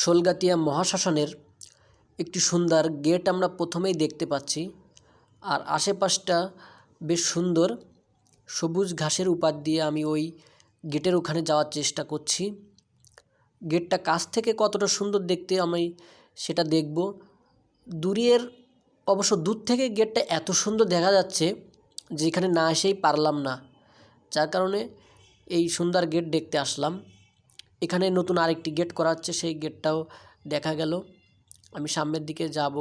শোলগাতিয়া মহাশ্মশানের একটি সুন্দর গেট আমরা প্রথমেই দেখতে পাচ্ছি। আর আশেপাশটা বেশ সুন্দর, সবুজ ঘাসের উপার দিয়ে আমি ওই গেটের ওখানে যাওয়ার চেষ্টা করছি। গেটটা কাছ থেকে কতটা সুন্দর দেখতে আমি সেটা দেখব। অবশ্য দূর থেকে গেটটা এত সুন্দর দেখা যাচ্ছে যে এখানে না এসেই পারলাম না, যার কারণে এই সুন্দর গেট দেখতে আসলাম। এখানে নতুন আরেকটি গেট করা হচ্ছে, সেই গেটটাও দেখা গেল। আমি সামনের দিকে যাব।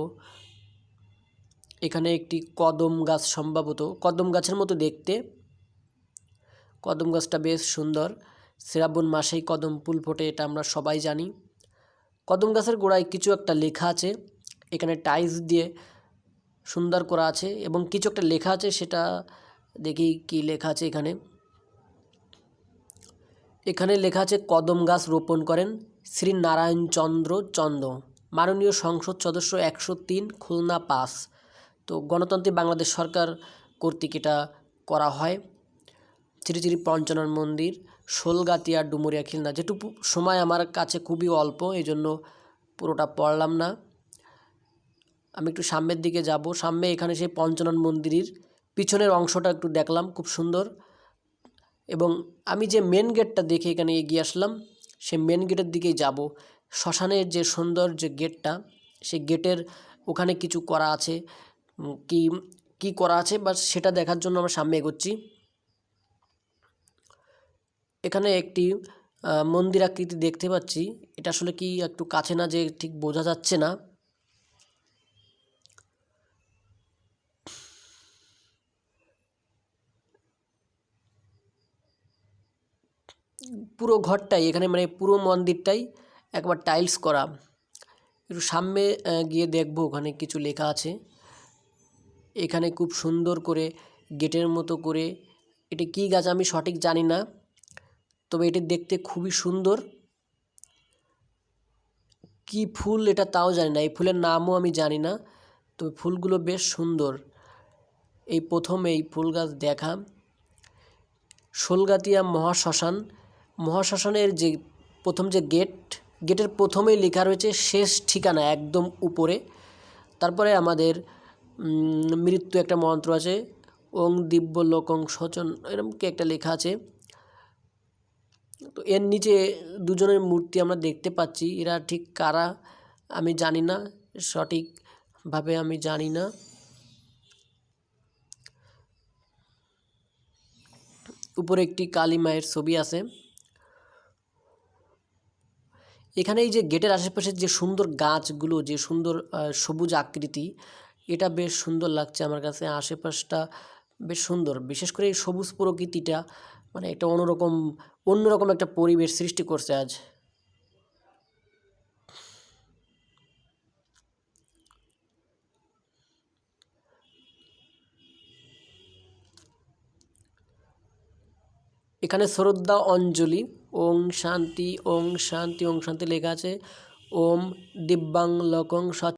এখানে একটি কদম গাছ, সম্ভবত কদম গাছের মতো দেখতে। কদম গাছটা বেশ সুন্দর। শ্রাবণ মাসেই কদম ফুল ফোটে, এটা আমরা সবাই জানি। কদম গাছের গোড়ায় কিছু একটা লেখা আছে, এখানে টাইলস দিয়ে সুন্দর করা আছে এবং কিছু একটা লেখা আছে, সেটা দেখি কি লেখা আছে। এখানে লেখা আছে কদম গাছ রোপণ করেন শ্রী নারায়ণচন্দ্র চন্দ, মাননীয় সংসদ সদস্য 103, খুলনা 5। তো গণতান্ত্রিক বাংলাদেশ সরকার কর্তৃক এটা করা হয়। শ্রী শ্রী পঞ্চানন মন্দির, শোলগাতিয়া, ডুমুরিয়া, খুলনা। যেটুকু সময় আমার কাছে খুবই অল্প, এই জন্য পুরোটা পড়লাম না। আমি একটু সামনের দিকে যাব। সামনে এখানে সেই পঞ্চানন মন্দিরের পিছনের অংশটা একটু দেখলাম, খুব সুন্দর। এবং আমি যে মেন গেটটা দেখে এখানে এগিয়ে আসলাম, সেই মেন গেটের দিকেই যাব। শ্মশানের যে সুন্দর যে গেটটা, সেই গেটের ওখানে কিছু করা আছে, কি কি করা আছে বা সেটা দেখার জন্য আমরা সামনে এগোচ্ছি। এখানে একটি মন্দির আকৃতি দেখতে পাচ্ছি। এটা আসলে কি একটু কাছে না যে ঠিক বোঝা যাচ্ছে না। পুরো ঘরটাই এখানে, মানে পুরো মন্দিরটাই একবার টাইলস করা। একটু সামনে গিয়ে দেখব, ওখানে কিছু লেখা আছে। এখানে খুব সুন্দর করে গেটের মতো করে, এটি কী গাছ আমি সঠিক জানি না, তবে এটি দেখতে খুবই সুন্দর। কি ফুল এটা তাও জানি না, এই ফুলের নামও আমি জানি না, তবে ফুলগুলো বেশ সুন্দর। এই প্রথম এই ফুল গাছ দেখা। শোলগাতিয়া মহাশ্মশানের যে প্রথম যে গেটের প্রথমেই লেখা রয়েছে শেষ ঠিকানা একদম উপরে। তারপরে আমাদের মৃত্যু একটা মন্ত্র আছে, ওং দিব্য লোকং সচন, এরকম কি একটা লেখা আছে। তো এর নিচে দুজনের মূর্তি আমরা দেখতে পাচ্ছি। এরা ঠিক কারা আমি জানি না, সঠিকভাবে আমি জানি না। উপরে একটি কালী মায়ের ছবি আছে। এখানে এই যে গেটের আশেপাশে যে সুন্দর গাছগুলো, যে সুন্দর সবুজ আকৃতি, এটা বেশ সুন্দর লাগছে আমার কাছে। আশেপাশটা বেশ সুন্দর, বিশেষ করে এই সবুজ প্রকৃতিটা, মানে একটা অন্যরকম একটা পরিবেশ সৃষ্টি করছে আজ। এখানে শ্রদ্ধা অঞ্জলি, ওং শান্তি, ওং শান্তি, ওং শান্তি লেখা আছে। ওম দিব্যাং লোকং সৎ